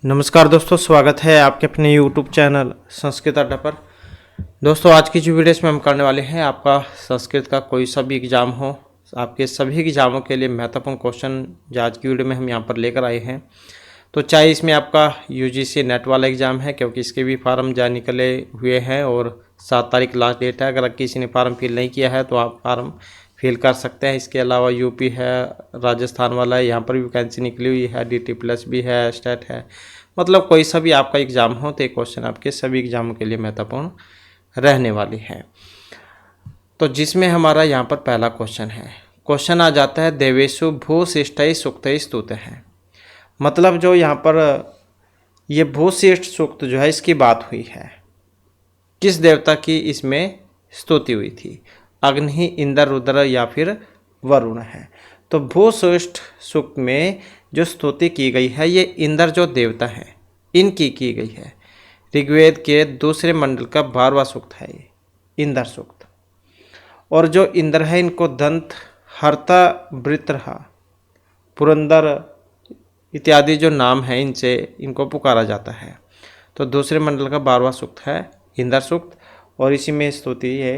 नमस्कार दोस्तों, स्वागत है आपके अपने YouTube चैनल संस्कृत अड्डा पर। दोस्तों, आज की जो वीडियोस में हम करने वाले हैं, आपका संस्कृत का कोई सा भी एग्ज़ाम हो, आपके सभी एग्ज़ामों के लिए महत्वपूर्ण क्वेश्चन जो आज की वीडियो में हम यहाँ पर लेकर आए हैं। तो चाहे इसमें आपका UGC नेट वाला एग्ज़ाम है, क्योंकि इसके भी फार्म जा निकले हुए हैं और 7 तारीख लास्ट डेट है। अगर किसी ने फार्म फिल नहीं किया है तो आप फार्म फिल कर सकते हैं। इसके अलावा यूपी है, राजस्थान वाला है, यहाँ पर भी वैकेंसी निकली हुई है, DT+ भी है, स्टेट है। मतलब कोई सा भी आपका एग्ज़ाम हो तो ये क्वेश्चन आपके सभी एग्ज़ामों के लिए महत्वपूर्ण रहने वाली है। तो जिसमें हमारा यहाँ पर पहला क्वेश्चन है, क्वेश्चन आ जाता है देवेशु भूशिष्टै सुक्तै स्तुते हैं। मतलब जो यहाँ पर ये भूशिष्ट सूक्त जो है, इसकी बात हुई है, किस देवता की इसमें स्तुति हुई थी? अग्नि, इंद्र, रुद्र या फिर वरुण है। तो भूशिष्ट सूक्त में जो स्तुति की गई है, ये इंद्र जो देवता है इनकी की गई है। ऋग्वेद के दूसरे मंडल का 12वां सूक्त है ये इंद्र सूक्त। और जो इंद्र है, इनको दंत, हर्ता, वृत्रहा, पुरंदर इत्यादि जो नाम है, इनसे इनको पुकारा जाता है। तो दूसरे मंडल का 12वां सूक्त है इंद्र सूक्त, और इसी में स्तुति ये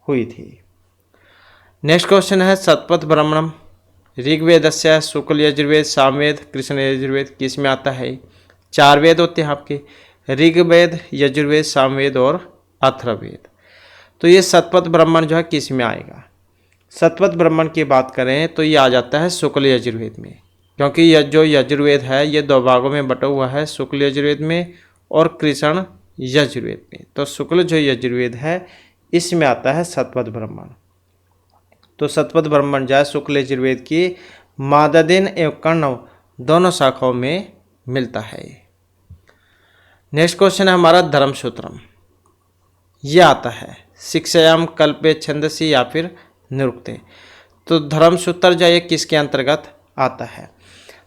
हुई थी। नेक्स्ट क्वेश्चन है शतपथ ब्राह्मणम ऋग्वेदस्य शुक्ल यजुर्वेद सामवेद कृष्ण यजुर्वेद किस में आता है? 4 वेद होते हैं आपके, ऋग्वेद, यजुर्वेद, सामवेद और अथर्ववेद। तो ये शतपथ ब्राह्मण जो है किस में आएगा? शतपथ ब्राह्मण की बात करें तो ये आ जाता है शुक्ल यजुर्वेद में, क्योंकि यह जो यजुर्वेद है ये 2 भागों में बटा हुआ है, शुक्ल यजुर्वेद में और कृष्ण यजुर्वेद में। तो शुक्ल जो यजुर्वेद है इसमें आता है शतपथ ब्राह्मण। तो शतपथ ब्राह्मण जो है शुक्ल यजुर्वेद की माददेन एवं कर्णव दोनों शाखाओं में मिलता है। नेक्स्ट क्वेश्चन है हमारा धर्मसूत्रम। यह आता है शिक्षायाम कल्पे छंदसी या फिर निरुक्ते। तो धर्मसूत्र जो है किसके अंतर्गत आता है?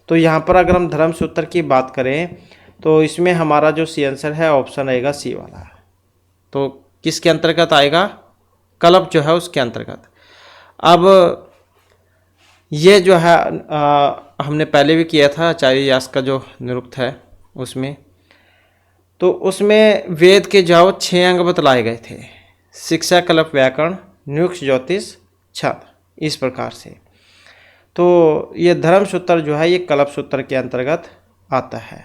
तो यहाँ पर अगर हम धर्मसूत्र की बात करें तो इसमें हमारा जो सी आंसर है ऑप्शन आएगा सी वाला। तो किसके अंतर्गत आएगा? कल्प जो है उसके अंतर्गत। अब ये जो है हमने पहले भी किया था आचार्य व्यास का जो निरुक्त है उसमें, तो उसमें वेद के जो 6 अंग बतलाए गए थे, शिक्षा, कल्प, व्याकरण, निरुक्त, ज्योतिष, छंद, इस प्रकार से। तो ये धर्मसूत्र जो है ये कल्प सूत्र के अंतर्गत आता है।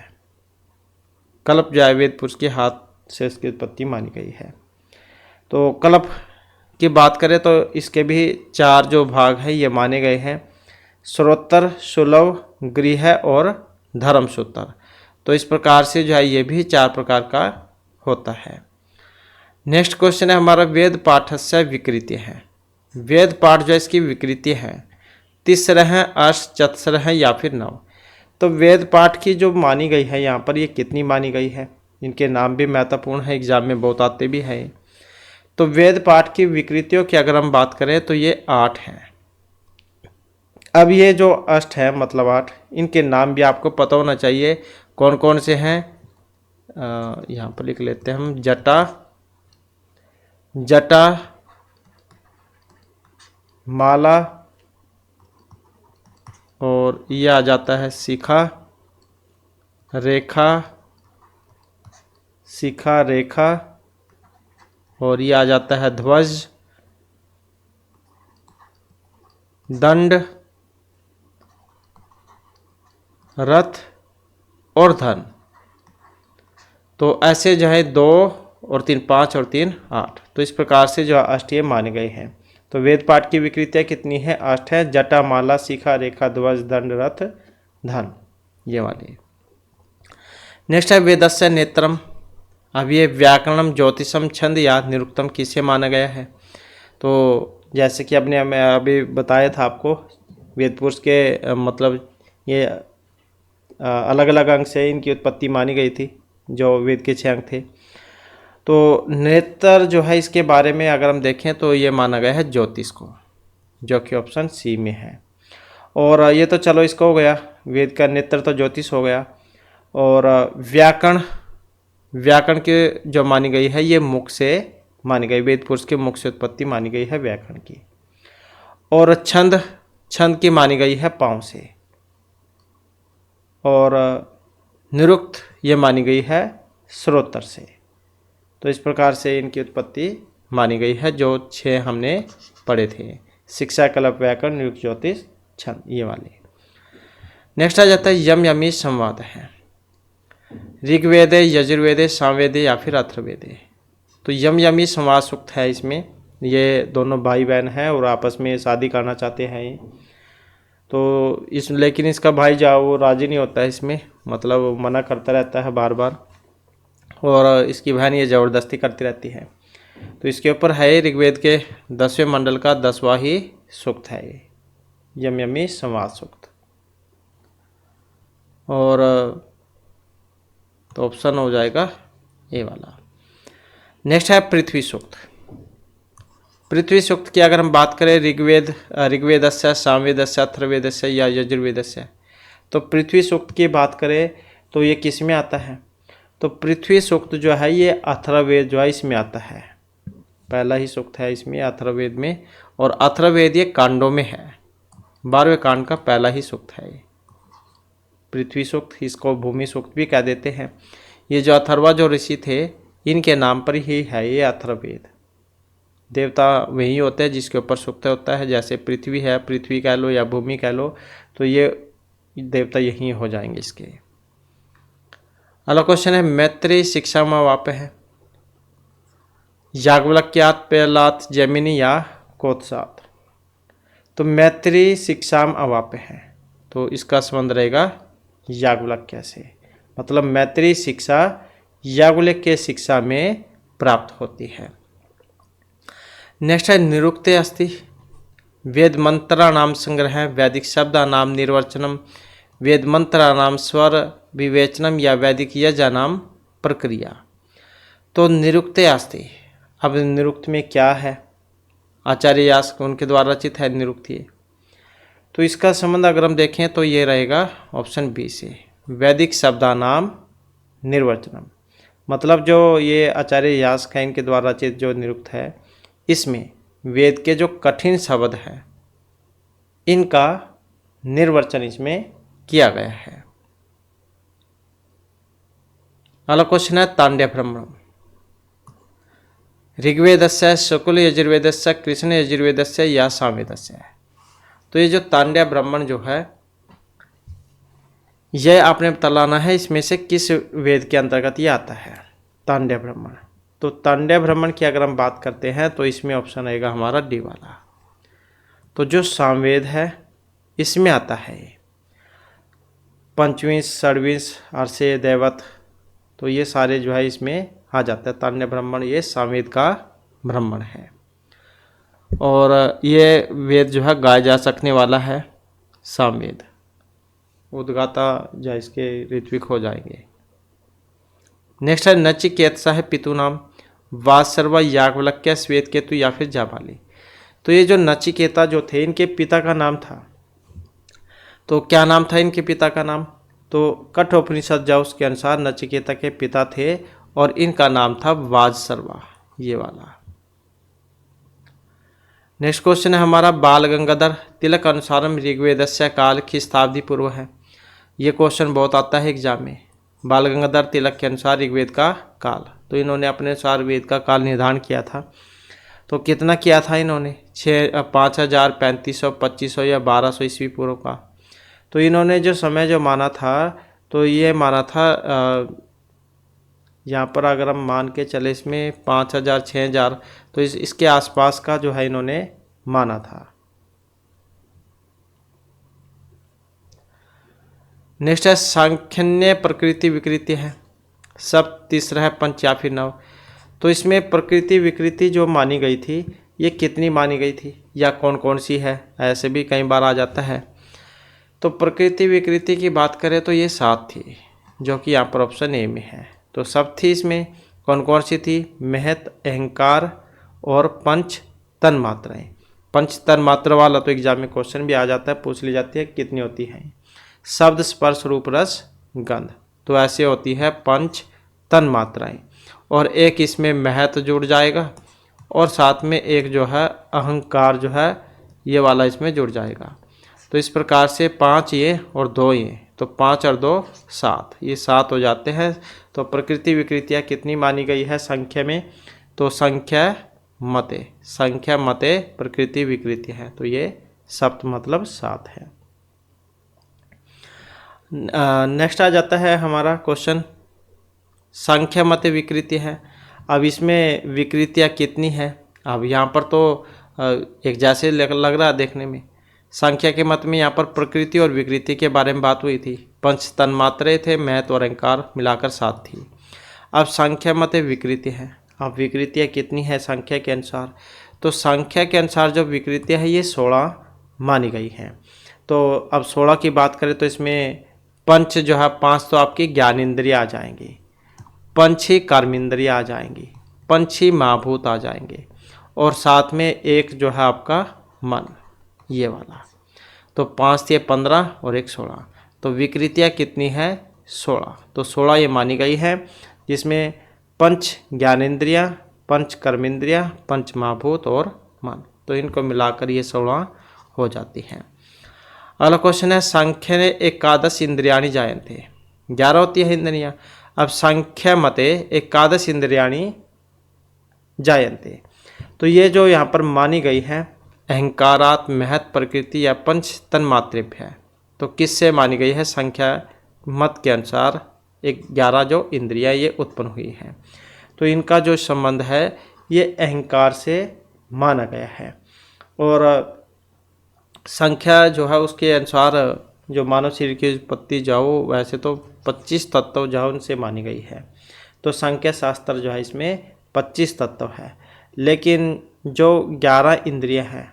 कल्प जो है वेद पुरुष के हाथ से इसकी उत्पत्ति मानी गई है। तो कल्प की बात करें तो इसके भी 4 जो भाग हैं ये माने गए हैं, श्रोत्र, सुलभ, गृह और धर्मसूत्र। तो इस प्रकार से जो है ये भी 4 प्रकार का होता है। नेक्स्ट क्वेश्चन है हमारा वेद पाठस्य विकृति है। वेद पाठ जो है इसकी विकृति है, तिस्र है, अष्ट, चतस्र है या फिर 9। तो वेद पाठ की जो मानी गई है यहाँ पर, ये कितनी मानी गई है? इनके नाम भी महत्वपूर्ण है, एग्जाम में बहुत आते भी हैं। तो वेद पाठ की विकृतियों की अगर हम बात करें तो ये 8 हैं। अब ये जो अष्ट है मतलब 8, इनके नाम भी आपको पता होना चाहिए कौन कौन से हैं। यहाँ पर लिख लेते हैं हम, जटा, माला, और ये आ जाता है शिखा, रेखा, और ये आ जाता है ध्वज, दंड, रथ और धन। तो ऐसे जो है 2 और 3 5 और 3 8। तो इस प्रकार से जो अष्टीय माने गए हैं। तो वेद पाठ की विकृतियाँ कितनी है? 8 है, जटा, माला, शिखा, रेखा, ध्वज, दंड, रथ, धन, ये वाली। नेक्स्ट है वेदस्य नेत्रम। अब ये व्याकरणम, ज्योतिषम, छंद या निरुक्तम किसे माना गया है? तो जैसे कि अपने मैं अभी बताया था आपको, वेद पुरुष के मतलब ये अलग अलग अंग से इनकी उत्पत्ति मानी गई थी, जो वेद के 6 अंग थे। तो नेत्र जो है इसके बारे में अगर हम देखें तो ये माना गया है ज्योतिष को, जो कि ऑप्शन सी में है। और ये तो चलो इसको हो गया, वेद का नेत्र तो ज्योतिष हो गया। और व्याकरण की जो मानी गई है ये मुख से मानी गई, वेद पुरुष के मुख से उत्पत्ति मानी गई है व्याकरण की। और छंद की मानी गई है पाँव से। और निरुक्त ये मानी गई है श्रोत्र से। तो इस प्रकार से इनकी उत्पत्ति मानी गई है, जो 6 हमने पढ़े थे, शिक्षा, कल्प, व्याकरण, निरुक्त, ज्योतिष, छंद, ये वाले। नेक्स्ट आ जाता है यम यमी संवाद है। ऋग्वेद, यजुर्वेद, सामवेद या फिर अथर्ववेद। तो यम यमी संवाद सूक्त है इसमें। ये दोनों भाई बहन हैं और आपस में शादी करना चाहते हैं। तो लेकिन इसका भाई जो वो राजी नहीं होता है इसमें, मतलब मना करता रहता है बार बार, और इसकी बहन ये ज़बरदस्ती करती रहती है। तो इसके ऊपर है ऋग्वेद के 10वें मंडल का 10वां ही सूक्त है ये, यम यमी संवाद सूक्त। और तो ऑप्शन हो जाएगा ए वाला। नेक्स्ट है पृथ्वी सूक्त। पृथ्वी सूक्त की अगर हम बात करें ऋग्वेदस्य, सामवेदस्य, अथर्ववेदस्य या यजुर्वेदस्य, तो पृथ्वी सूक्त की बात करें तो ये किस में आता है? तो पृथ्वी सूक्त जो है ये अथर्ववेद जो है इसमें आता है, पहला ही सूक्त है इसमें अथर्ववेद में। और अथर्ववेद ये कांडों में है, 12वें कांड का पहला ही सूक्त है ये पृथ्वी सूक्त। इसको भूमि सूक्त भी कह देते हैं। ये जो अथर्वा जो ऋषि थे इनके नाम पर ही है ये अथर्ववेद। देवता वही होते हैं जिसके ऊपर सूक्त होता है, जैसे पृथ्वी है, पृथ्वी कह लो या भूमि कह लो, तो ये देवता यही हो जाएंगे इसके। अगला क्वेश्चन है मैत्रेयी शिक्षाम अवाप्य है। याज्ञवल्क्यात्, प्रहलाद, जैमिनी या कोत्सात। तो मैत्रेयी शिक्षाम अवाप्य है, तो इसका संबंध रहेगा याज्ञवल्क्य से, मतलब मैत्रेयी शिक्षा याज्ञवल्क्य शिक्षा में प्राप्त होती है। नेक्स्ट है निरुक्ते अस्ति। वेद मंत्राणाम संग्रह, वैदिक शब्दानाम निर्वचनम, वेद मंत्राणाम स्वर विवेचनम या वैदिक यजानाम प्रक्रिया। तो निरुक्ते अस्ति, अब निरुक्त में क्या है? आचार्य यास उनके द्वारा रचित है निरुक्ति। तो इसका संबंध अगर हम देखें तो ये रहेगा ऑप्शन बी से, वैदिक शब्दानाम निर्वचनम। मतलब जो ये आचार्य यास का इनके द्वारा रचित जो निरुक्त है, इसमें वेद के जो कठिन शब्द हैं इनका निर्वचन इसमें किया गया है। अगला क्वेश्चन है तांड्य ब्राह्मण। ऋग्वेदस्य, शुक्ल यजुर्वेदस्य, कृष्ण यजुर्वेदस्य या सामवेदस्य। तो ये जो तांड्य ब्राह्मण जो है यह आपने बतलाना है इसमें से किस वेद के अंतर्गत ये आता है, तांड्य ब्राह्मण। तो तांड्य ब्राह्मण की अगर हम बात करते हैं तो इसमें ऑप्शन रहेगा हमारा डी वाला। तो जो सामवेद है इसमें आता है पंचविंश, षड्विंश, अर्षेय, दैवत, तो ये सारे जो है इसमें आ जाता है। तांड्य ब्राह्मण ये सामवेद का ब्राह्मण है, और ये वेद जो है गाया जा सकने वाला है सामवेद। उद्गाता जो इसके ऋत्विक हो जाएंगे। नेक्स्ट है नचिकेतसा है पितु नाम, वात्सर्वा, याज्ञवल्क्य, श्वेतकेतु या फिर जाबाली। तो ये जो नचिकेता जो थे इनके पिता का नाम था, तो क्या नाम था इनके पिता का नाम? तो कठोपनिषद जो उसके अनुसार नचिकेता के पिता थे और इनका नाम था वात्सर्वा, ये वाला। नेक्स्ट क्वेश्चन है हमारा बाल गंगाधर तिलक अनुसारम ऋग्वेदस्य काल की शताब्दी पूर्व है। ये क्वेश्चन बहुत आता है एग्जाम में। बाल गंगाधर तिलक के अनुसार ऋग्वेद का काल, तो इन्होंने अपने अनुसार वेद का काल निर्धारण किया था। तो कितना किया था इन्होंने? 5000, 3500, 2500 या 1200 ईस्वी पूर्व का। तो इन्होंने जो समय जो माना था तो ये माना था यहाँ पर अगर हम मान के चले इसमें 5000, 6000, तो इसके आसपास का जो है इन्होंने माना था। नेक्स्ट है सांख्यन्य प्रकृति विकृति है। सब तीसरा है पंच या फिर नव। तो इसमें प्रकृति विकृति जो मानी गई थी ये कितनी मानी गई थी या कौन कौन सी है, ऐसे भी कई बार आ जाता है। तो प्रकृति विकृति की बात करें तो ये 7 थी, जो कि यहाँ पर ऑप्शन ए में है। तो सब थी, इसमें कौन कौन सी थी? महत, अहंकार और पंच तन मात्राएँ। पंच तन मात्रा वाला तो एग्जाम में क्वेश्चन भी आ जाता है, पूछ ली जाती है कितनी होती हैं। शब्द, स्पर्श, रूप, रस, गंध, तो ऐसे होती है पंच तन मात्राएं। और एक इसमें महत जुड़ जाएगा और साथ में एक जो है अहंकार जो है ये वाला इसमें जुड़ जाएगा। तो इस प्रकार से 5 ये और 2 ये, तो 5 और 2 7, ये 7 हो जाते हैं। तो प्रकृति विकृतियाँ कितनी मानी गई है संख्या में? तो संख्या मते प्रकृति विकृति है, तो ये सप्त मतलब 7 है। नेक्स्ट आ जाता है हमारा क्वेश्चन, संख्या मते विकृति है। अब इसमें विकृतियाँ कितनी है? अब यहाँ पर तो एक जैसे लग रहा है देखने में। संख्या के मत में यहाँ पर प्रकृति और विकृति के बारे में बात हुई थी। पंच तन्मात्रे थे, महत्व और अहंकार मिलाकर 7 थी। अब संख्या मत विकृति है। अब विकृतियाँ कितनी है संख्या के अनुसार? तो संख्या के अनुसार जो विकृतियाँ है ये 16 मानी गई हैं। तो अब 16 की बात करें तो इसमें पंच जो है 5 तो आपकी ज्ञानेंद्रिय आ जाएंगी, पंच ही कर्मेंद्रिय आ जाएंगी, पंच ही महाभूत आ जाएंगे, और साथ में एक जो है आपका मन, ये वाला। तो 5 थे 15 और 1 16। तो विकृतियाँ कितनी है? 16। तो 16 ये मानी गई है, जिसमें पंच ज्ञानेंद्रिया, पंच कर्मेंद्रिया, पंच महाभूत और मन, तो इनको मिलाकर ये 16 हो जाती हैं। अगला क्वेश्चन है, संख्या ने एकादश इंद्रियाणी जायन्ते। 11 होती है इंद्रियाँ। अब संख्या मते एकादश इंद्रियाणी जायन्ते, तो ये जो यहाँ पर मानी गई है अहंकारात महत प्रकृति या पंच तन्मात्रेभ्य है, तो किससे मानी गई है? संख्या मत के अनुसार 11 जो इंद्रियाँ ये उत्पन्न हुई हैं, तो इनका जो संबंध है ये अहंकार से माना गया है। और संख्या जो है उसके अनुसार जो मानव शरीर की उत्पत्ति जाओ वैसे तो 25 तत्व जो उनसे मानी गई है। तो संख्या शास्त्र जो है इसमें 25 तत्व है, लेकिन जो 11 इंद्रियां हैं,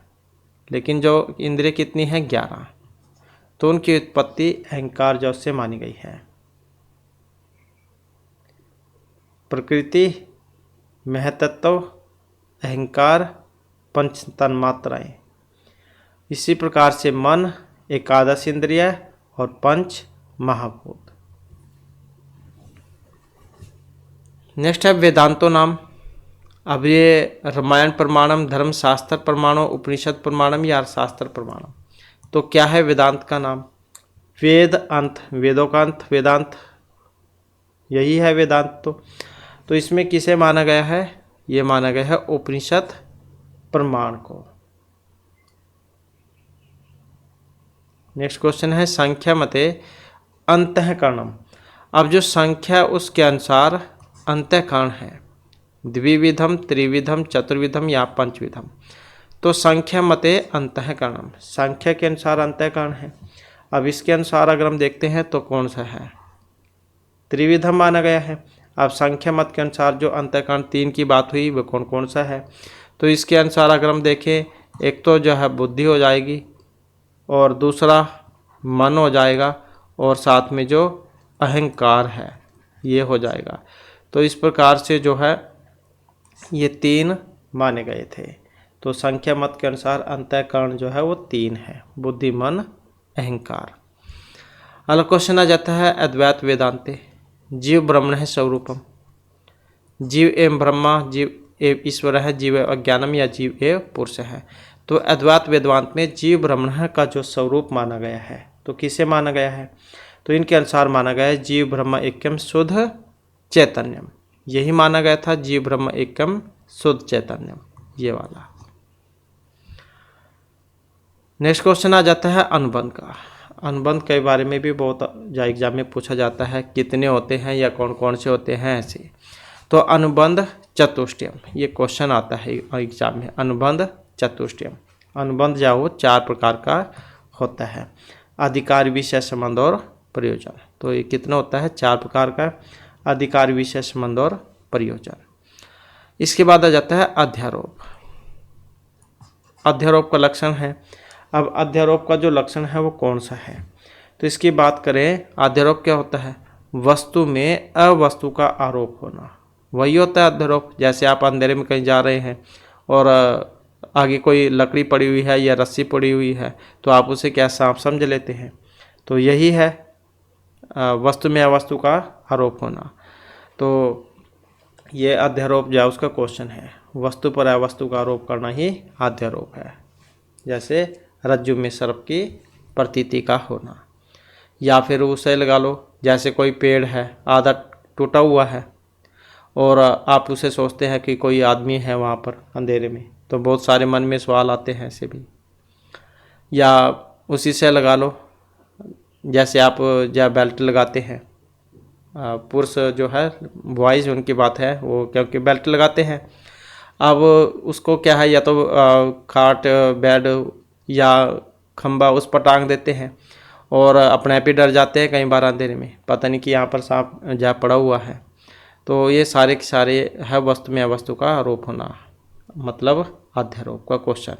लेकिन जो इंद्रिय कितनी हैं? 11। तो उनकी उत्पत्ति अहंकार जो से मानी गई है। प्रकृति, महतत्व, अहंकार, पंच तन्मात्राएं, इसी प्रकार से मन, एकादश इंद्रिय और पंच महाभूत। नेक्स्ट है वेदांतो नाम। अब ये रामायण प्रमाणम, धर्मशास्त्र प्रमाणम, उपनिषद प्रमाणम या शास्त्र प्रमाणम। तो क्या है वेदांत का नाम? वेद अंत, वेदों का अंत वेदांत, यही है वेदांत। तो इसमें किसे माना गया है? ये माना गया है उपनिषद प्रमाण को। नेक्स्ट क्वेश्चन है, संख्या मते अंतःकरणम। अब जो संख्या उसके अनुसार अंतःकरण है, द्विविधम, त्रिविधम, चतुर्विधम या पंचविधम। तो संख्या मते अंतःकरणम, संख्या के अनुसार अंतःकरण है। अब इसके अनुसार अगर हम देखते हैं तो कौन सा है? त्रिविधम माना गया है। अब संख्या मत के अनुसार जो अंतःकरण 3 की बात हुई वो कौन कौन सा है? तो इसके अनुसार अगर हम देखें, एक तो जो है बुद्धि हो जाएगी, और दूसरा मन हो जाएगा, और साथ में जो अहंकार है ये हो जाएगा। तो इस प्रकार से जो है ये 3 माने गए थे। तो संख्या मत के अनुसार अंतःकरण जो है वो 3 है, बुद्धि, मन, अहंकार। अगला क्वेश्चन आ जाता है, अद्वैत वेदांते। जीव ब्रह्मण है स्वरूपम। जीव एवं ब्रह्मा, जीव एवं ईश्वर है, जीव एवं अज्ञानम या जीव एवं पुरुष है। तो अद्वैत वेदांत में जीव ब्रह्म का जो स्वरूप माना गया है, तो किसे माना गया है? तो इनके अनुसार माना गया है जीव ब्रह्म एकम शुद्ध चैतन्यम, यही माना गया था, जीव ब्रह्म एकम शुद्ध चैतन्यम, ये वाला। नेक्स्ट क्वेश्चन आ जाता है अनुबंध का। अनुबंध के बारे में भी बहुत एग्जाम में पूछा जाता है, कितने होते हैं या कौन कौन से होते हैं ऐसे। तो अनुबंध चतुष्टयम, ये क्वेश्चन आता है एग्जाम में, अनुबंध चतुष्टयम। अनुबंध जो 4 प्रकार का होता है, अधिकार, विषय, संबंध और प्रयोजन। तो ये कितना होता है? 4 प्रकार का, अधिकार, विषय, संबंध और प्रयोजन। इसके बाद आ जाता है अध्यारोप। अध्यारोप का लक्षण है। अब अध्यारोप का जो लक्षण है वो कौन सा है? तो इसकी बात करें, अध्यारोप क्या होता है? वस्तु में अवस्तु का आरोप होना, वही होता है अध्यारोप। जैसे आप अंधेरे में कहीं जा रहे हैं और आगे कोई लकड़ी पड़ी हुई है या रस्सी पड़ी हुई है, तो आप उसे क्या सांप समझ लेते हैं। तो यही है वस्तु में अवस्तु का आरोप होना। तो ये अध्यारोप जो उसका क्वेश्चन है, वस्तु पर अवस्तु का आरोप करना ही अध्यारोप है। जैसे रज्जु में सर्प की प्रतीति का होना। या फिर उसे लगा लो जैसे कोई पेड़ है आधा टूटा हुआ है और आप उसे सोचते हैं कि कोई आदमी है वहाँ पर अंधेरे में, तो बहुत सारे मन में सवाल आते हैं ऐसे भी। या उसी से लगा लो जैसे आप जब बेल्ट लगाते हैं, पुरुष जो है बॉयज़ उनकी बात है वो क्योंकि बेल्ट लगाते हैं। अब उसको क्या है या तो खाट बेड या खंबा उस पर टांग देते हैं और अपने आप ही डर जाते हैं कई बार अंधेरे में, पता नहीं कि यहाँ पर सांप जा पड़ा हुआ है। तो ये सारे के सारे है वस्तु में अवस्तु का आरोप होना, मतलब अध्यारोप का क्वेश्चन।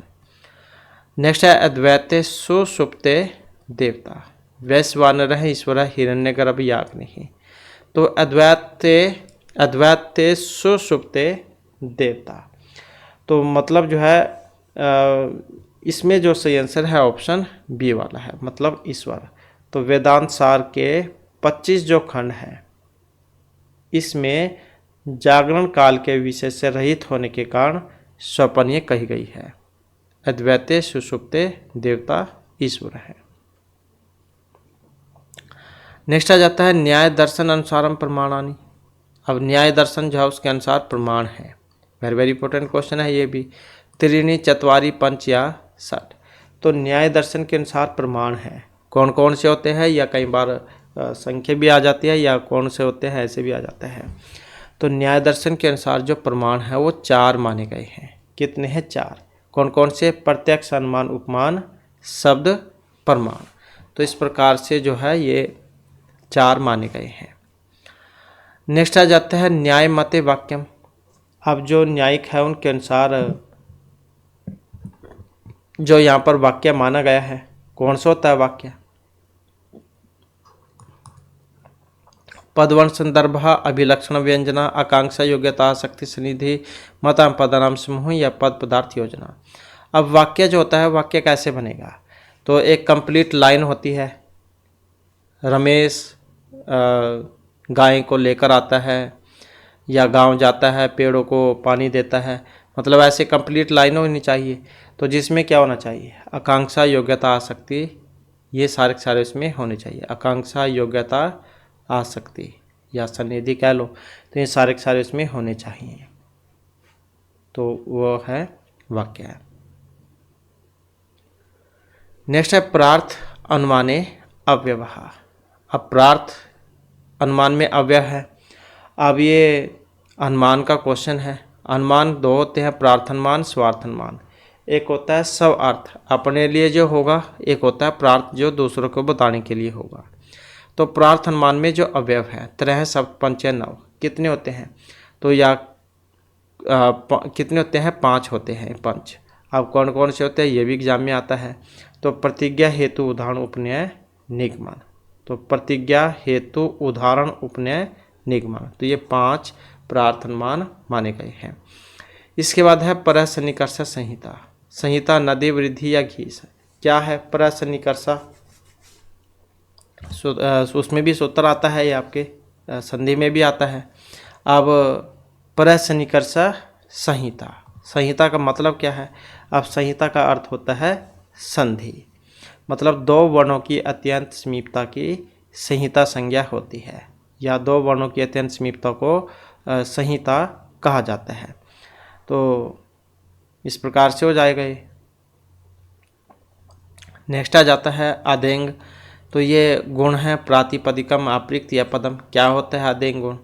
नेक्स्ट है अद्वैते सुषुप्ते देवता वैश्वानरः ईश्वर हिरण्यगर्भ याग्निः। तो अद्वैते सुषुप्ते देवता, तो मतलब जो है इसमें जो सही आंसर है ऑप्शन बी वाला है, मतलब ईश्वर। तो वेदांत सार के 25 जो खंड हैं इसमें जागरण काल के विषय से रहित होने के कारण स्वप्न कही गई है। अद्वैते सुषुप्ते देवता ईश्वर है। नेक्स्ट आ जाता है न्याय दर्शन अनुसारम प्रमाणानि। अब न्याय दर्शन जो है उसके अनुसार प्रमाण है, वेरी वेरी इंपॉर्टेंट क्वेश्चन है ये भी। त्रीणि चत्वारि पंच या षट, तो न्याय दर्शन के अनुसार प्रमाण है कौन कौन से होते हैं, या कई बार संख्या भी आ जाती है या कौन से होते हैं ऐसे भी आ जाता है। तो न्याय दर्शन के अनुसार जो प्रमाण है वो 4 माने गए हैं। कितने हैं? 4। कौन कौन से? प्रत्यक्ष, अनुमान, उपमान, शब्द, प्रमाण। तो इस प्रकार से जो है ये 4 माने गए हैं। नेक्स्ट आ जाता है न्याय मते वाक्यम। अब जो न्यायिक है उनके अनुसार जो यहाँ पर वाक्य माना गया है कौन सा होता है वाक्य? पदवर्ण संदर्भ, अभिलक्षण, व्यंजना, आकांक्षा, योग्यता, शक्ति, सनिधि, मताम, पदनाम समूह या पद पदार्थ योजना। अब वाक्य जो होता है वाक्य कैसे बनेगा? तो एक कंप्लीट लाइन होती है, रमेश गाय को लेकर आता है या गांव जाता है, पेड़ों को पानी देता है, मतलब ऐसे कंप्लीट लाइन होनी चाहिए। तो जिसमें क्या होना चाहिए? आकांक्षा, योग्यता, आसक्ति, ये सारे के सारे इसमें होने चाहिए। आकांक्षा, योग्यता, आसक्ति या सनिधि कह लो, तो ये सारे के सारे इसमें होने चाहिए। तो वो है वाक्य है। नेक्स्ट है प्रार्थ अनुमाने अव्यवहा। अब प्रार्थ अनुमान में अव्यय है। अब ये अनुमान का क्वेश्चन है। अनुमान 2 होते हैं, प्रार्थनुमान, स्वार्थनुमान। एक होता है स्व अर्थ, अपने लिए जो होगा, एक होता है प्रार्थ जो दूसरों को बताने के लिए होगा। तो प्रार्थ अनुमान में जो अवयव है 3 सप्त पंच 9 कितने होते हैं? तो या कितने होते हैं? 5 होते हैं पंच। अब कौन कौन से होते हैं ये भी एग्जाम में आता है। तो प्रतिज्ञा, हेतु, उदाहरण, उपनय, निगमन। तो प्रतिज्ञा, हेतु, उदाहरण, उपनय, निगमन, तो ये 5 प्रार्थ अनुमान माने गए हैं। इसके बाद है परसन्निकर्ष संहिता। संहिता नदी, वृद्धि या घीस। क्या है परसन्निकर्ष? उसमें भी सूत्र आता है, ये आपके संधि में भी आता है। अब परसन्निकर्ष संहिता, संहिता का मतलब क्या है? अब संहिता का अर्थ होता है संधि, मतलब 2 वर्णों की अत्यंत समीपता की संहिता संज्ञा होती है, या 2 वर्णों की अत्यंत समीपता को संहिता कहा जाता है। तो इस प्रकार से हो जाएगा ये। नेक्स्ट आ जाता है आदेंग। तो ये गुण है प्रातिपदिकम, आप्रिक्त या पदम। क्या होता है आदेंग गुण?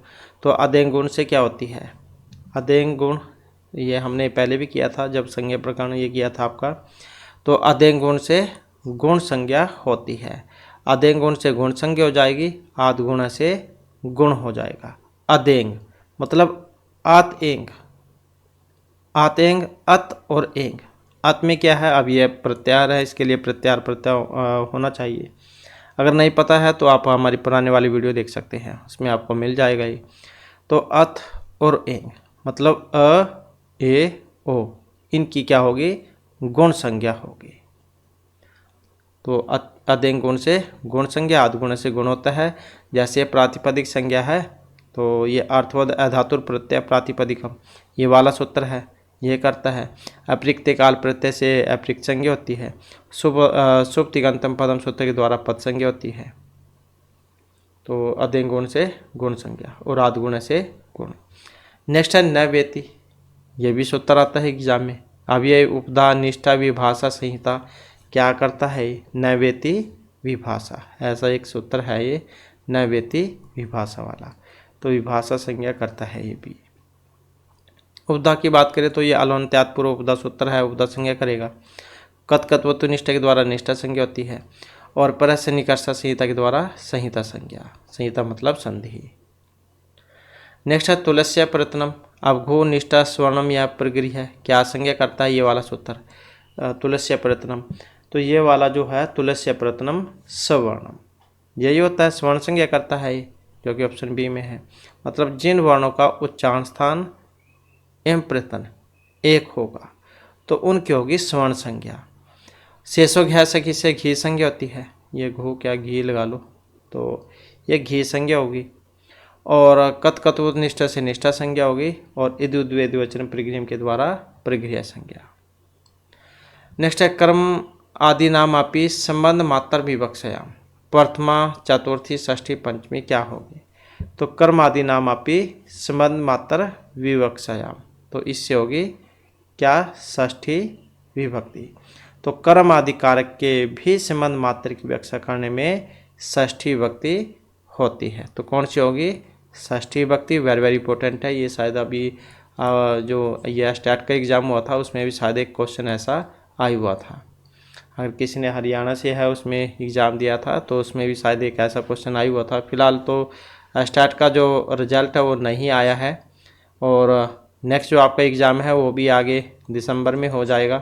तो आदेंग गुण से क्या होती है? आदेंग गुण ये हमने पहले भी किया था जब संज्ञा प्रकरण ये किया था आपका। तो आदेंग गुण से गुण संज्ञा होती है। आदेंग गुण से गुण संज्ञा हो जाएगी, आद गुण से गुण हो जाएगा। आदेंग मतलब आत एंग, आतेंग, अत और एंग। अत में क्या है? अब ये प्रत्यार है, इसके लिए प्रत्यार प्रत्यय होना चाहिए। अगर नहीं पता है तो आप हमारी पुराने वाली वीडियो देख सकते हैं, उसमें आपको मिल जाएगा ये। तो अत और एंग मतलब अ, ए, ओ, इनकी क्या होगी? गुण संज्ञा होगी। तो अदेंग गुण से गुण संज्ञा, आद गुण से गुण होता है। जैसे प्रातिपदिक संज्ञा है तो ये अर्थवद अधातुर प्रत्यय प्रातिपदिकम, ये वाला सूत्र है, ये करता है। अप्रिक्त काल प्रत्यय से अप्रिक्त संज्ञा होती है। शुभ तिगंतम पदम सूत्र के द्वारा पद संज्ञा होती है। तो अधिक गुण से गुण संज्ञा और आद्गुण से गुण। नेक्स्ट है नैवेति, ये भी सूत्र आता है एग्जाम में। अब ये उपधा निष्ठा विभाषा संहिता क्या करता है, नैवेति विभाषा, ऐसा एक सूत्र है ये नैवेति विभाषा वाला, तो विभाषा संज्ञा करता है ये भी। उपधा की बात करें तो ये अलवंत्यात् पूर्व उपधा सूत्र है, उपधा संज्ञा करेगा। कत्कत्वतु निष्ठा के द्वारा निष्ठा संज्ञा होती है और परस्य निकर्षा संहिता के द्वारा संहिता संज्ञा, संहिता मतलब संधि। नेक्स्ट है तुलस्य प्रयत्नम, अब घु निष्ठा स्वर्णम या प्रगृह है, क्या संज्ञा करता है ये वाला सूत्र, तुलस्य प्रयत्नम, तो ये वाला जो है तुलस्य प्रयत्नम सवर्णम, यही होता है, स्वर्ण संज्ञा करता है ये, जो कि ऑप्शन बी में है। मतलब जिन वर्णों का उच्चारण स्थान एवं प्रयत्न एक होगा तो उनकी होगी स्वर्ण संज्ञा। शेषो घ्या सखी से घी संज्ञा होती है, ये घू क्या घी लगा लो, तो ये घी संज्ञा होगी। और कत्कत्व निष्ठा से निष्ठा संज्ञा होगी और इदुद्वे द्विवचन प्रगृह्यम के द्वारा प्रगृह्य संज्ञा। नेक्स्ट है कर्म आदि नाम आपी संबंध मात्र विवक्षयाम, प्रथमा चतुर्थी षष्ठी पंचमी क्या होगी, तो कर्म आदि नाम आपी संबंध मात्र विवक्षयाम, तो इससे होगी क्या षष्ठी विभक्ति। तो कर्म आदि कारक के भी संबंध मात्र की व्याख्या करने में षष्ठी विभक्ति होती है, तो कौन सी होगी, षष्ठी विभक्ति। वेरी वेरी इंपॉर्टेंट है ये, शायद अभी जो यह स्टैट का एग्जाम हुआ था उसमें भी शायद एक क्वेश्चन ऐसा आया हुआ था, अगर किसी ने हरियाणा से है उसमें एग्ज़ाम दिया था तो उसमें भी शायद एक ऐसा क्वेश्चन आया हुआ था। फिलहाल तो स्टैट का जो रिजल्ट है वो नहीं आया है और नेक्स्ट जो आपका एग्ज़ाम है वो भी आगे दिसंबर में हो जाएगा।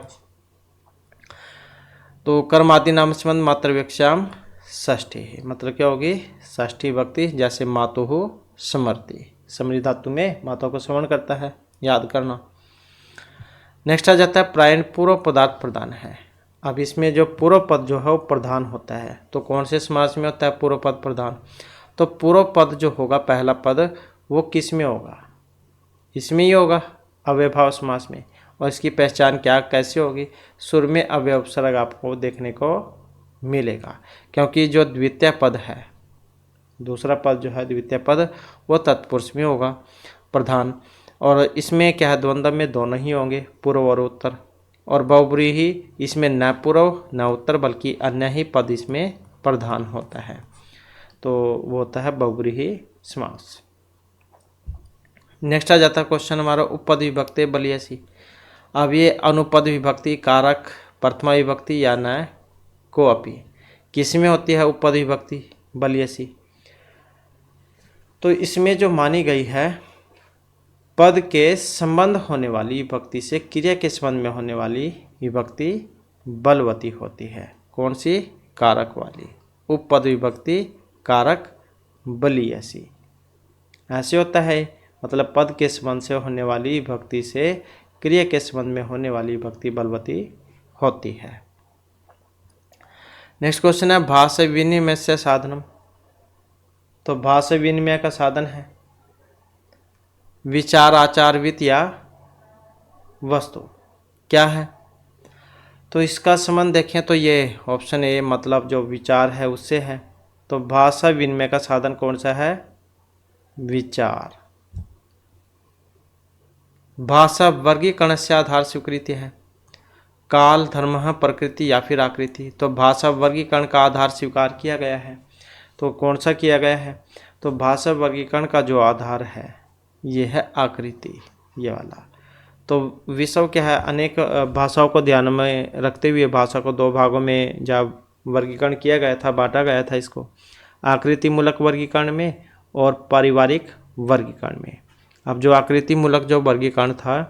तो कर्म आदि नाम संबंध मात्र विवक्षाम षष्ठी, मतलब क्या होगी षष्ठी विभक्ति, जैसे मातुः समर्ति, समृद्धि धातु में माता को श्रवण करता है, याद करना। नेक्स्ट आ जाता है प्रायण पूर्व पदार्थ प्रधान है। अब इसमें जो पूर्व पद जो है वो प्रधान होता है, तो कौन से समास में होता है पूर्व पद प्रधान, तो पूर्व पद जो होगा पहला पद वो किस में होगा, इसमें ही होगा अव्ययभाव समास में। और इसकी पहचान क्या कैसे होगी, सुर में अव्यय उपसर्ग आपको देखने को मिलेगा, क्योंकि जो द्वितीय पद है, दूसरा पद जो है द्वितीय पद वो तत्पुरुष में होगा प्रधान, और इसमें क्या है द्वंद्व में दोनों ही होंगे पूर्व और उत्तर, और बहुब्रीहि इसमें न पूर्व न उत्तर बल्कि अन्य ही पद इसमें प्रधान होता है, तो वो होता है बहुब्रीहि समास। नेक्स्ट आ जाता है क्वेश्चन हमारा उपपद विभक्ति बलियसी। अब ये अनुपद विभक्ति कारक प्रथमा विभक्ति या न को अपी किस में होती है उपपद विभक्ति बलियसी, तो इसमें जो मानी गई है पद के संबंध होने वाली विभक्ति से क्रिया के संबंध में होने वाली विभक्ति बलवती होती है, कौन सी, कारक वाली, उपपद विभक्ति कारक बलियसी ऐसे होता है, मतलब पद के संबंध से होने वाली विभक्ति से क्रिया के संबंध में होने वाली विभक्ति बलवती होती है। नेक्स्ट क्वेश्चन है भाषा विनिमय से साधनम, तो भाषा विनिमय का साधन है विचार आचार वित्त या वस्तु, क्या है, तो इसका संबंध देखें तो ये ऑप्शन ए मतलब जो विचार है उससे है, तो भाषा विनिमय का साधन कौन सा है, विचार। भाषा वर्गीकरण से आधार स्वीकृति है, काल धर्म प्रकृति या फिर आकृति, तो भाषा वर्गीकरण का आधार स्वीकार किया गया है, तो कौन सा किया गया है, तो भाषा वर्गीकरण का जो आधार है ये है आकृति, ये वाला। तो विषय क्या है, अनेक भाषाओं को ध्यान में रखते हुए भाषा को दो भागों में जब वर्गीकरण किया गया था, बांटा गया था इसको, आकृति मूलक वर्गीकरण में और पारिवारिक वर्गीकरण में। अब जो आकृति मूलक जो वर्गीकरण था,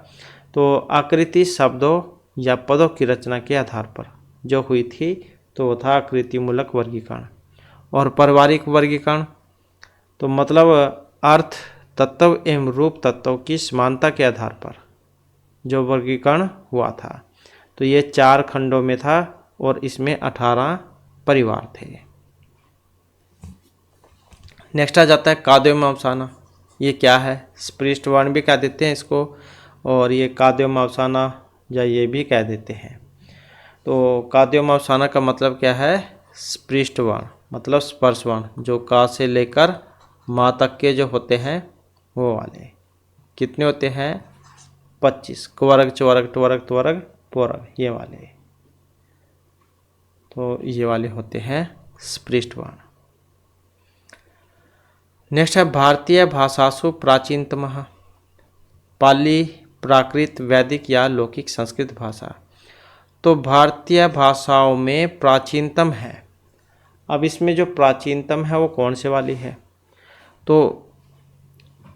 तो आकृति शब्दों या पदों की रचना के आधार पर जो हुई थी तो वो था आकृति मूलक वर्गीकरण, और पारिवारिक वर्गीकरण तो मतलब अर्थ तत्व एवं रूप तत्वों की समानता के आधार पर जो वर्गीकरण हुआ था, तो ये 4 खंडों में था और इसमें 18 परिवार थे। नेक्स्ट आ जाता है काद्योम अवसाना, ये क्या है, स्पृष्ट वर्ण भी कह देते हैं इसको और ये काद्योम अवसाना या ये भी कह देते हैं। तो काद्योम अवसाना का मतलब क्या है, स्पृष्ट वर्ण, मतलब स्पर्श वर्ण, जो का से लेकर माँ तक के जो होते हैं वो वाले। कितने होते हैं? 25। क्वर्ग, चवर्ग, टवर्ग, त्वर्ग, पोर्ग, ये वाले। तो ये वाले होते हैं स्पृष्ट वर्ण। नेक्स्ट है भारतीय भाषासु प्राचीनतम। पाली, प्राकृत, वैदिक या लौकिक संस्कृत भाषा। तो भारतीय भाषाओं में प्राचीनतम है। अब इसमें जो प्राचीनतम है वो कौन से वाली है? तो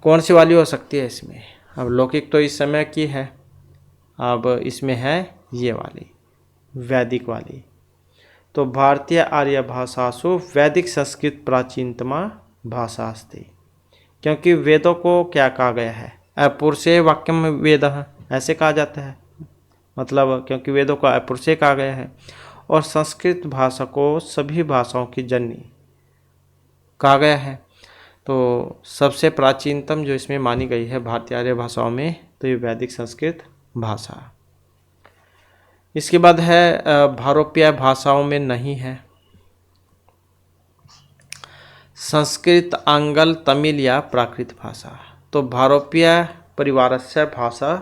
कौन सी वाली हो सकती है इसमें? अब लौकिक तो इस समय की है, अब इसमें है ये वाली, वैदिक वाली। तो भारतीय आर्य भाषासु वैदिक संस्कृत प्राचीनतमा भाषास्ति। क्योंकि वेदों को क्या कहा गया है? अपुरुषेय वाक्यम वेदः, ऐसे कहा जाता है। मतलब क्योंकि वेदों को अपुरुषेय कहा गया है, और संस्कृत भाषा को सभी भाषाओं की जननी कहा गया है। तो सबसे प्राचीनतम जो इसमें मानी गई है भारतीय आर्य भाषाओं में, तो ये वैदिक संस्कृत भाषा। इसके बाद है भारोपीय भाषाओं में नहीं है। संस्कृत, आंग्ल, तमिल या प्राकृत भाषा। तो भारोपीय परिवारस्य भाषा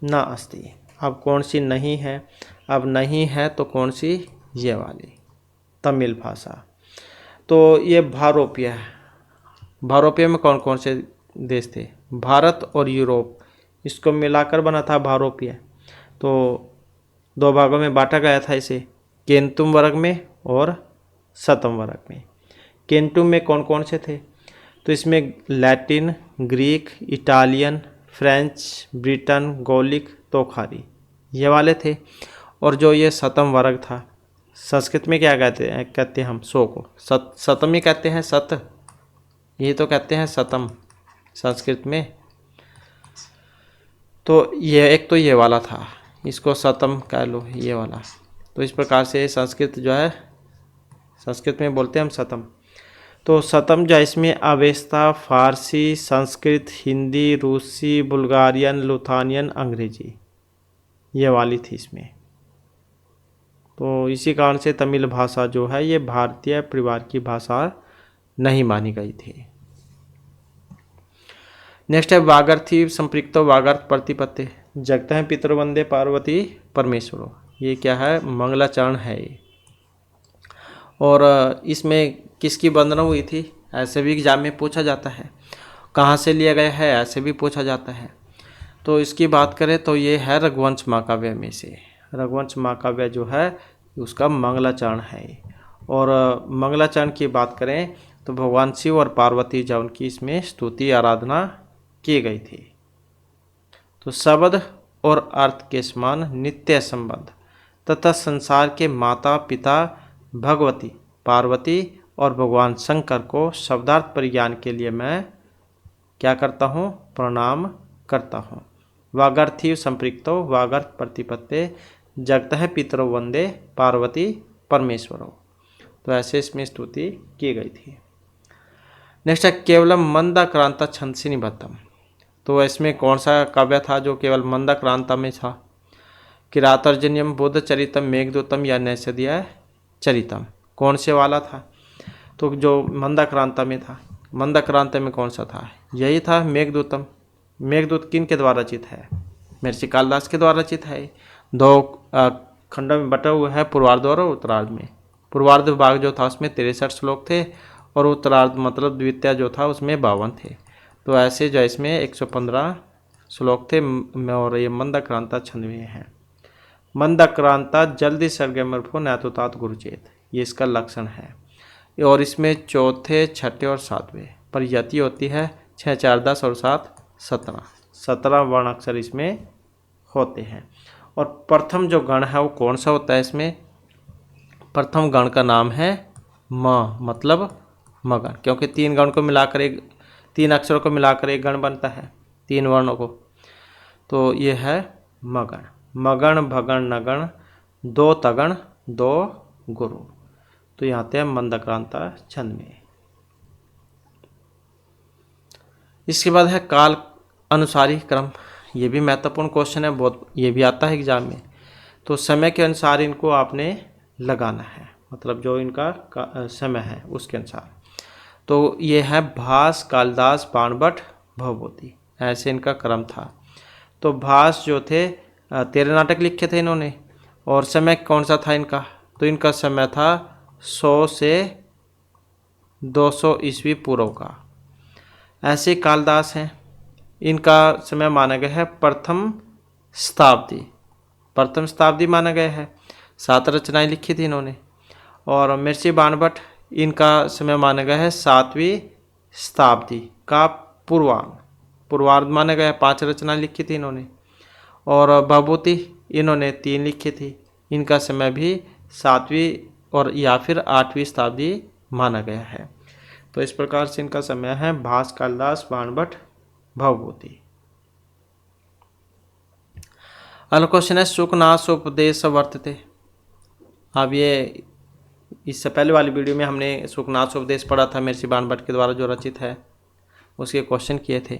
न अस्ति। अब कौन सी नहीं है? अब नहीं है तो कौन सी? ये वाली, तमिल भाषा। तो ये भारोपीय है। भारोपीय में कौन कौन से देश थे? भारत और यूरोप, इसको मिलाकर बना था भारोपीय। तो 2 भागों में बांटा गया था इसे, केंतुम वर्ग में और शतम वर्ग में। केंटुम में कौन कौन से थे? तो इसमें Latin, Greek, Italian, French, Breton, Gaelic, तोखारी, ये वाले थे। और जो ये शतम वर्ग था, संस्कृत में क्या कहते हैं हम? सौ को शतम ही कहते हैं, शत, ये तो कहते हैं शतम संस्कृत में। तो ये एक तो ये वाला था, इसको शतम कह लो, ये वाला। तो इस प्रकार से संस्कृत जो है, संस्कृत में बोलते हैं हम शतम। तो शतम जो है इसमें अवेस्ता, फारसी, संस्कृत, हिंदी, रूसी, बुल्गारियन, लुथानियन, अंग्रेजी, ये वाली थी इसमें। तो इसी कारण से तमिल भाषा जो है ये भारतीय परिवार की भाषा नहीं मानी गई थी। नेक्स्ट है वागर्थी संपृक्तो वागर्थ प्रतिपत्ति। जगत है पितरो वंदे पार्वती परमेश्वरो। ये क्या है? मंगलाचरण है ये। और इसमें किसकी वंदना हुई थी? ऐसे भी एग्जाम में पूछा जाता है। कहाँ से लिया गया है? ऐसे भी पूछा जाता है। तो इसकी बात करें तो ये है रघुवंश महाकाव्य में से। रघुवंश महाकाव्य जो है उसका मंगलाचरण है। और मंगलाचरण की बात करें तो भगवान शिव और पार्वती जी उनकी इसमें स्तुति आराधना की गई थी। तो शब्द और अर्थ के समान नित्य संबंध तथा संसार के माता पिता भगवती पार्वती और भगवान शंकर को शब्दार्थ परिज्ञान के लिए मैं क्या करता हूँ? प्रणाम करता हूँ। वागर्थी संपृक्तो वागर्थ प्रतिपत्ते जगत है पितरो वंदे पार्वती परमेश्वरो। तो ऐसे इसमें स्तुति की गई थी। नेक्स्ट है केवलम मंदाक्रांता छंदसी निबद्धम। तो इसमें कौन सा काव्य था जो केवल मंदाक्रांता में था? किरातार्जुनीयम, बुद्ध चरितम, मेघदूतम या नैषधीय चरितम, कौन से वाला था? तो जो मंदाक्रांता में था, मंदाक्रांता में कौन सा था? यही था मेघदूतम। मेघदूत किन के द्वारा रचित है? महर्षि कालिदास के द्वारा रचित है। 2 खंडों में बटा हुआ है, पूर्वार्ध और उत्तरार्ध में। पूर्वार्ध भाग जो था उसमें 63 श्लोक थे और उत्तरार्ध मतलब द्वितीय जो था उसमें 52 थे। तो ऐसे जो इसमें 115 श्लोक थे और ये मंदाक्रांता छंद में है। मंदाक्रांता जल्दी सरगमर्फो नैतुतात गुरुचेत, ये इसका लक्षण है। और इसमें चौथे, छठे और सातवें पर यति होती है। 6, 4, 10 और 7, 17 17 वर्ण अक्षर इसमें होते हैं। और प्रथम जो गण है वो कौन सा होता है? इसमें प्रथम गण का नाम है म, मतलब मगण, क्योंकि 3 गण को मिलाकर 3 अक्षरों को मिलाकर एक गण बनता है, 3 वर्णों को। तो ये है मगण। मगण, भगण, नगण, 2 तगण, 2 गुरु। तो यहाँ आते हैं मंदाक्रांता छंद में। इसके बाद है काल अनुसारी क्रम। ये भी महत्वपूर्ण क्वेश्चन है बहुत, ये भी आता है एग्जाम में। तो समय के अनुसार इनको आपने लगाना है। मतलब जो इनका समय है उसके अनुसार। तो ये है भास, कालिदास, बाणभट्ट, भवभूति, ऐसे इनका क्रम था। तो भास जो थे 13 नाटक लिखे थे इन्होंने, और समय कौन सा था इनका, तो इनका समय था 100 से 200 ईस्वी पूर्व का। ऐसे कालिदास हैं, इनका समय माना गया है प्रथम शताब्दी माना गया है। 7 रचनाएं लिखी थी इन्होंने। और महर्षि बाणभट्ट, इनका समय माना गया है 7वीं शताब्दी का पूर्वार्ध माना गया है। 5 रचनाएं लिखी थी इन्होंने। और भवभूति इन्होंने 3 लिखी थी। इनका समय भी 7वीं और या फिर 8वीं शताब्दी माना गया है। तो इस प्रकार से इनका समय है भास, कालिदास, बाणभट्ट, भवभूति। अगला क्वेश्चन है शुकनाश उपदेश वर्तते। अब ये इससे पहले वाली वीडियो में हमने शुकनाश उपदेश पढ़ा था, महर्षि बाणभट्ट के द्वारा जो रचित है, उसके क्वेश्चन किए थे।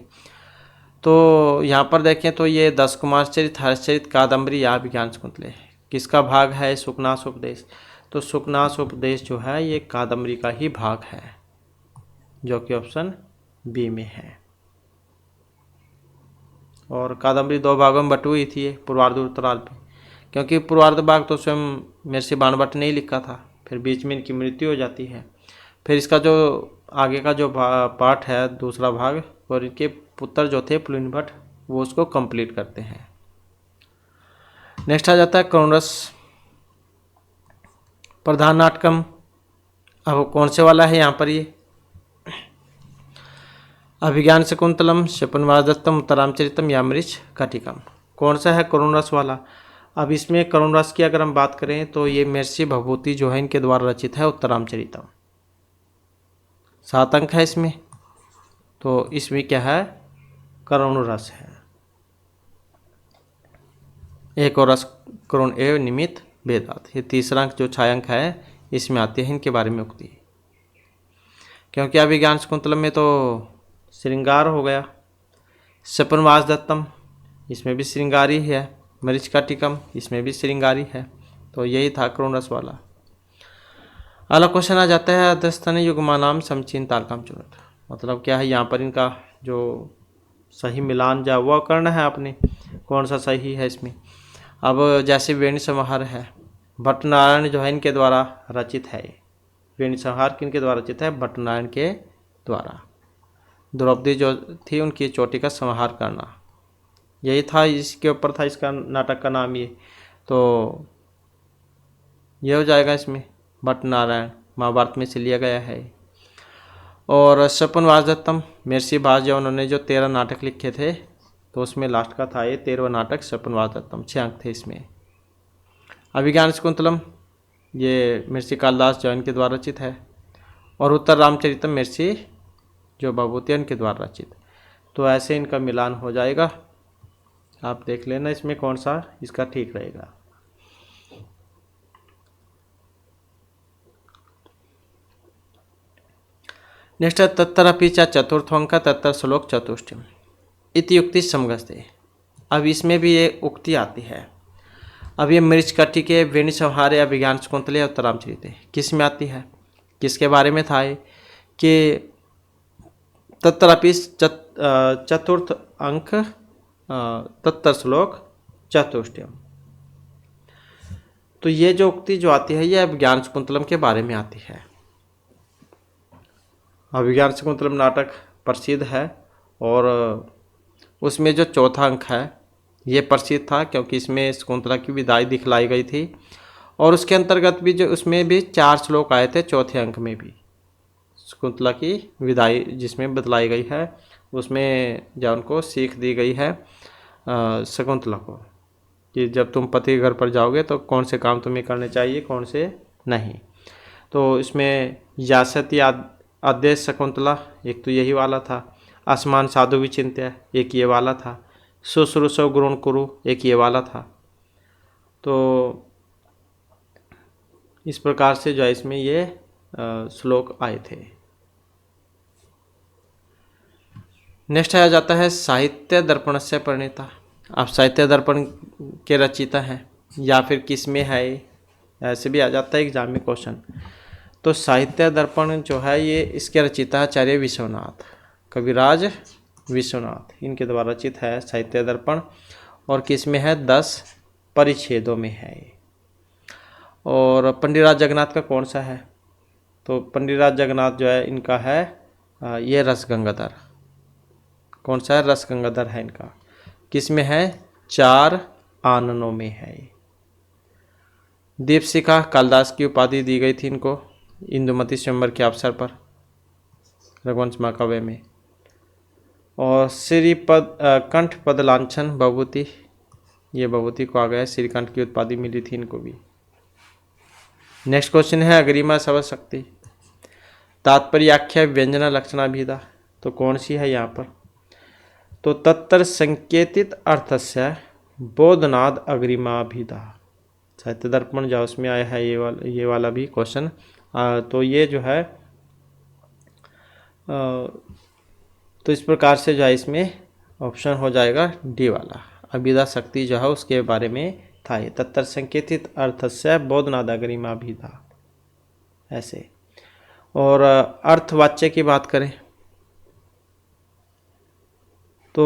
तो यहाँ पर देखें तो ये 10 कुमार चरित, हर्षचरित, कादम्बरी या अभिज्ञान शकुंतले, किसका भाग है शुकनाश उपदेश? तो शुकनाश उपदेश जो है ये कादम्बरी का ही भाग है, जो कि ऑप्शन बी में है। और कादम्बरी 2 भागों में बटी हुई थी ये, पूर्वार्ध और उत्तरार्ध में, क्योंकि पूर्वार्ध भाग तो स्वयं महर्षि बाणभट्ट ने ही लिखा था, फिर बीच में इनकी मृत्यु हो जाती है। फिर इसका जो आगे का जो पार्ट है, दूसरा भाग, और इनके पुत्र जो थे पुलिन भट्ट, वो उसको कंप्लीट करते हैं। नेक्स्ट आ जाता है करुणरस प्रधान नाटकम। अब कौन से वाला है यहाँ पर? ये अभिज्ञान शकुंतलम, शपनवादत्तम, उत्तरामचरितम या मृच कटिकम, कौन सा है करुणरस वाला? अब इसमें करुणरस की अगर हम बात करें तो ये महर्षि भवभूति जो है इनके द्वारा रचित है उत्तरामचरितम। 7 अंक है इसमें, तो इसमें क्या है? करुणरस है। एक और रस करुण एव निमित्त वेदात, ये तीसरा अंक जो 6 अंक है इसमें आते हैं इनके बारे में उक्ति। क्योंकि अभिज्ञान शकुंतलम में तो श्रृंगार हो गया, शपनवास दत्तम इसमें भी श्रृंगारी है, मरीचकाटिकम इसमें भी श्रृंगारी है, तो यही था करुणरस वाला। अगला क्वेश्चन आ जाता है अधस्तन युग्मानाम समचीन तारकाम चुनत, मतलब क्या है यहाँ पर इनका जो सही मिलान जा वह करना है आपने, कौन सा सही है इसमें। अब जैसे वेणी संहार है, भट्टनारायण जो है इनके द्वारा रचित है, वेणी संहार किनके द्वारा रचित है? भट्टनारायण के द्वारा। द्रौपदी जो थी उनकी चोटी का संहार करना, यही था, इसके ऊपर था इसका नाटक का नाम ये, तो ये हो जाएगा इसमें भट्टनारायण, महाभारत में से लिया गया है। और शपनवास दत्तम महर्षि भास जो उन्होंने जो 13 नाटक लिखे थे, तो उसमें लास्ट का था ये 13वां नाटक शपनवास दत्तम, 6 अंक थे इसमें। अभिज्ञान शकुंतलम ये महर्षि कालिदास जो इनके द्वारा रचित है, और उत्तर रामचरितम महर्षि जो भवभूति इनके द्वारा रचित। तो ऐसे इनका मिलान हो जाएगा, आप देख लेना इसमें कौन सा इसका ठीक रहेगा। नेक्स्ट है तत्तरपि च चतुर्थोंक तत्तर श्लोक चतुष्टयम् इति युक्ति समगस्ते। अब इसमें भी ये उक्ति आती है। अब ये मृचकटिके, वेणी संहारे, अभिज्ञान शकुंतले, उत्तरामचरिते किस में आती है, किसके बारे में था ये कि तत्तरपि चतुर्थ अंक तत्तर श्लोक चतुष्टयम्। तो ये जो उक्ति जो आती है ये अभिज्ञान शकुंतलम के बारे में आती है। अभिज्ञान शकुंतलम नाटक प्रसिद्ध है, और उसमें जो चौथा अंक है ये प्रसिद्ध था, क्योंकि इसमें शकुंतला की विदाई दिखलाई गई थी, और उसके अंतर्गत भी जो उसमें भी 4 श्लोक आए थे चौथे अंक में भी, शकुंतला की विदाई जिसमें बतलाई गई है, उसमें जो उनको सीख दी गई है शकुंतला को, कि जब तुम पति के घर पर जाओगे तो कौन से काम तुम्हें करने चाहिए, कौन से नहीं। तो इसमें यासति आदेश शकुंतला एक तो यही वाला था, आसमान साधु विचिंत्य एक ये वाला था, शुश्रूषव गुरुण कुरु एक ये वाला था। तो इस प्रकार से जो है इसमें ये श्लोक आए थे। नेक्स्ट आ जाता है साहित्य दर्पण से प्रणेता। आप साहित्य दर्पण के रचयिता हैं या फिर किस में है, ऐसे भी आ जाता है एग्जाम में क्वेश्चन। तो साहित्य दर्पण जो है ये इसके रचिता आचार्य विश्वनाथ, कविराज विश्वनाथ, इनके द्वारा रचित है साहित्य दर्पण। और किस में है, 10 परिच्छेदों में है ये। और पंडितराज जगन्नाथ का कौन सा है, तो पंडितराज जगन्नाथ जो है इनका है ये रसगंगाधर। कौन सा है, रसगंगाधर है इनका। किस में है, 4 आननों में है ये। दीपशिखा कालिदास की उपाधि दी गई थी इनको इंदुमती स्वयंवर के अवसर पर रघुवंश महाकाव्य में। और श्रीपद कंठ पद लांछन भभूति, ये भभूति को आ गया, श्रीकंठ की उपाधि मिली थी इनको भी। नेक्स्ट क्वेश्चन है अग्रिमा शब्द शक्ति, तात्पर्याख्या व्यंजना लक्षणाभिधा, तो कौन सी है यहाँ पर, तो तत्तर संकेतित अर्थस्य बोधनाद अग्रिमाभिधा। साहित्य दर्पण जो उसमें आया है ये वाला भी क्वेश्चन। तो ये जो है तो इस प्रकार से जो है इसमें ऑप्शन हो जाएगा डी वाला, अभिधा शक्ति जो है उसके बारे में था ये, तत्तर संकेतित अर्थस्य बोधनादागरिमाभिधा ऐसे। और अर्थवाच्य की बात करें तो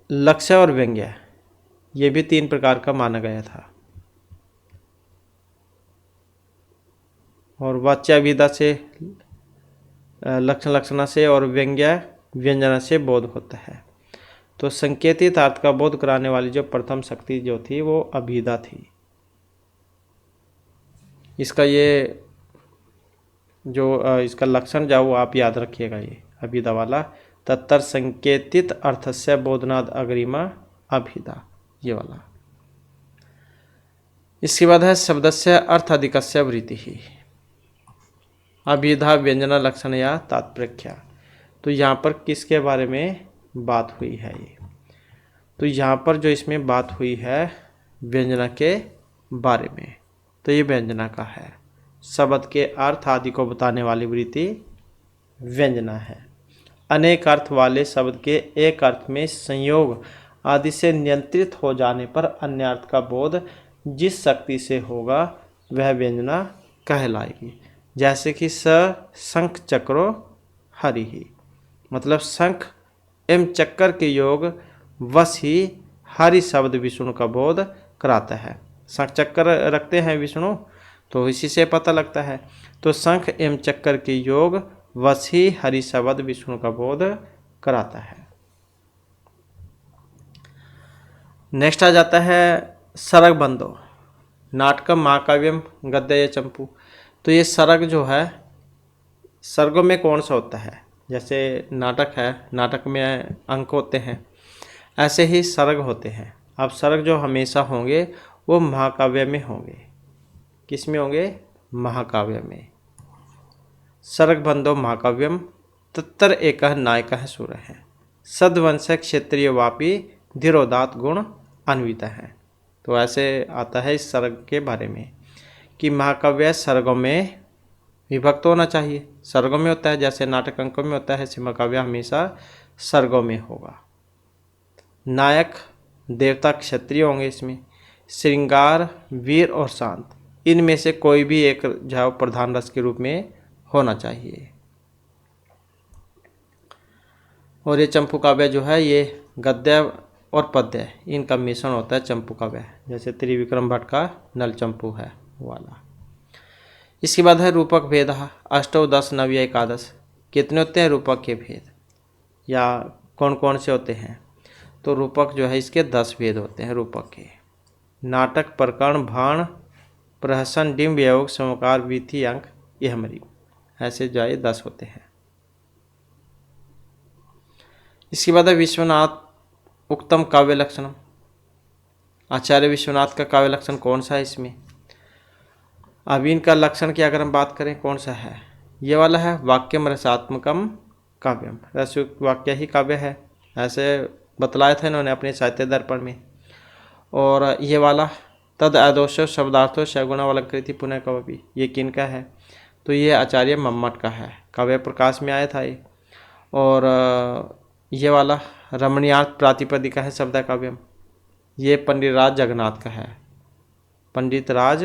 लक्ष्य और व्यंग्य ये भी 3 प्रकार का माना गया था। और वाच्याभिधा से लक्षण लक्षणा से और व्यंग्य व्यंजना से बोध होता है। तो संकेतित अर्थ का बोध कराने वाली जो प्रथम शक्ति जो थी वो अभिधा थी। इसका ये जो इसका लक्षण जो वो आप याद रखिएगा, ये अभिधा वाला, तत्तर संकेतित अर्थस्य बोधनाद अग्रिमा अभिधा, ये वाला। इसके बाद है शब्दस्य अर्थाधिकस्य वृत्ति ही, अभिधा व्यंजना लक्षण या तात्पर्य। तो यहाँ पर किसके बारे में बात हुई है ये, तो यहाँ पर जो इसमें बात हुई है व्यंजना के बारे में, तो ये व्यंजना का है। शब्द के अर्थ आदि को बताने वाली वृत्ति व्यंजना है। अनेक अर्थ वाले शब्द के एक अर्थ में संयोग आदि से नियंत्रित हो जाने पर अन्य अर्थ का बोध जिस शक्ति से होगा वह व्यंजना कहलाएगी। जैसे कि शंख चक्रो हरि ही, मतलब शंख एवं चक्कर के योग वश ही हरि शब्द विष्णु का बोध कराता है। शंख चक्कर रखते हैं विष्णु, तो इसी से पता लगता है। तो शंख एवं चक्कर के योग वश ही हरि शब्द विष्णु का बोध कराता है। नेक्स्ट आ जाता है सरग बंदो, नाटकम महाकाव्यम गद्य चंपू। तो ये सरग जो है, सर्गों में कौन सा होता है, जैसे नाटक है, नाटक में अंक होते हैं, ऐसे ही सर्ग होते हैं। अब सर्ग जो हमेशा होंगे वो महाकाव्य में होंगे। किस में होंगे, महाकाव्य में। सर्ग बंदो महाकाव्यम तत्तर एक नायक सुर है, सद्वंश क्षेत्रीय वापी धीरोदात गुण अन्वित है। तो ऐसे आता है इस सर्ग के बारे में कि महाकाव्य सर्गों में विभक्त होना चाहिए। सर्गों में होता है, जैसे नाटक अंकों में होता है, महाकाव्य हमेशा सर्गों में होगा। नायक देवता क्षत्रिय होंगे इसमें। श्रृंगार वीर और शांत, इनमें से कोई भी एक जो प्रधान रस के रूप में होना चाहिए। और ये चंपू काव्य जो है ये गद्य और पद्य इनका मिश्रण होता है चंपू काव्य, जैसे त्रिविक्रम भट्ट का नल चंपू है वाला। इसके बाद है रूपक भेद, अष्टौ 10 नव एकादश। कितने होते हैं रूपक के भेद, या कौन कौन से होते हैं, तो रूपक जो है इसके 10 भेद होते हैं रूपक के। नाटक प्रकरण भाण प्रहसन डिम्ब योग समकार विधि अंक यहमरी, ऐसे जो है 10 होते हैं। इसके बाद है विश्वनाथ उक्तम काव्य लक्षणम, आचार्य विश्वनाथ का काव्य लक्षण कौन सा है इसमें। अब इनका लक्षण की अगर हम बात करें कौन सा है, ये वाला है वाक्यम रसात्मकम काव्यम, रसयुक्त वाक्य ही काव्य है, ऐसे बतलाया था इन्होंने अपने साहित्य दर्पण में। और ये वाला तद आदोषो शब्दार्थो सगुण अलंकृति पुनः कवि, ये किनका है, तो ये आचार्य मम्मट का है, काव्य प्रकाश में आया था ये। और ये वाला रमणीयार्थ प्रातिपदिका है शब्द काव्यम, ये पंडित राज जगन्नाथ का है, पंडित राज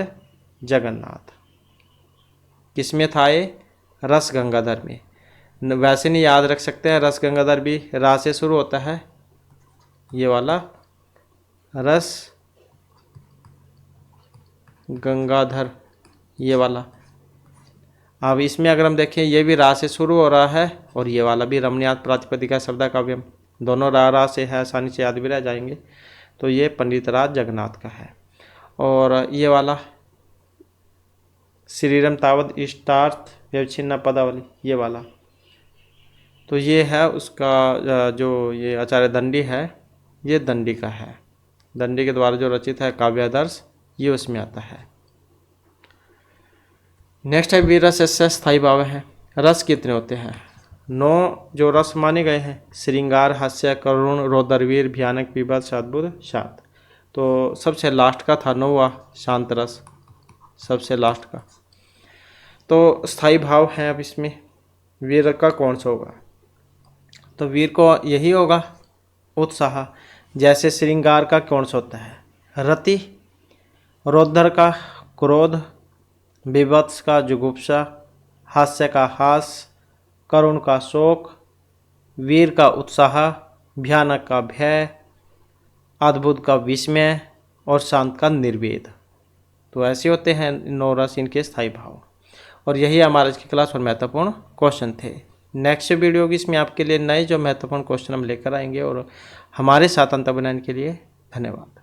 जगन्नाथ। किसमें था ये? रस गंगाधर में। वैसे नहीं याद रख सकते हैं, रस गंगाधर भी रा से शुरू होता है, ये वाला रस गंगाधर, ये वाला। अब इसमें अगर हम देखें, ये भी रा से शुरू हो रहा है और ये वाला भी रमणीयात प्रातिपदिका शब्द काव्यम, दोनों रा से है, आसानी से याद भी रह जाएंगे। तो ये पंडित राज जगन्नाथ का है। और ये वाला श्रीरम तावद इष्टार्थ व्यवच्छिन्न पदावली, ये वाला, तो ये है उसका जो ये आचार्य दंडी है, ये दंडी का है। दंडी के द्वारा जो रचित है काव्यादर्श, ये उसमें आता है। नेक्स्ट है वीरस से स्थायी भाव है। रस कितने होते हैं? 9 जो रस माने गए हैं, श्रृंगार, हास्य, करुण, रौद्रवीर, भयानक, बीभत्स, अद्भुत, शांत। तो सबसे लास्ट का था 9वां शांत रस, सबसे लास्ट का। तो स्थायी भाव है। अब इसमें वीर का कौन सा होगा? तो वीर को यही होगा उत्साह। जैसे श्रृंगार का कौन सा होता है? रति। रौद्र का क्रोध, बीभत्स का जुगुप्सा, हास्य का हास, करुण का शोक, वीर का उत्साह, भयानक का भय, अद्भुत का विस्मय और शांत का निर्वेद। तो ऐसे होते हैं 9 रस, इनके स्थायी भाव। और यही हमारे आज की क्लास और महत्वपूर्ण क्वेश्चन थे। नेक्स्ट वीडियो होगी, इसमें आपके लिए नए जो महत्वपूर्ण क्वेश्चन हम लेकर आएंगे। और हमारे साथ अंत बनाने के लिए धन्यवाद।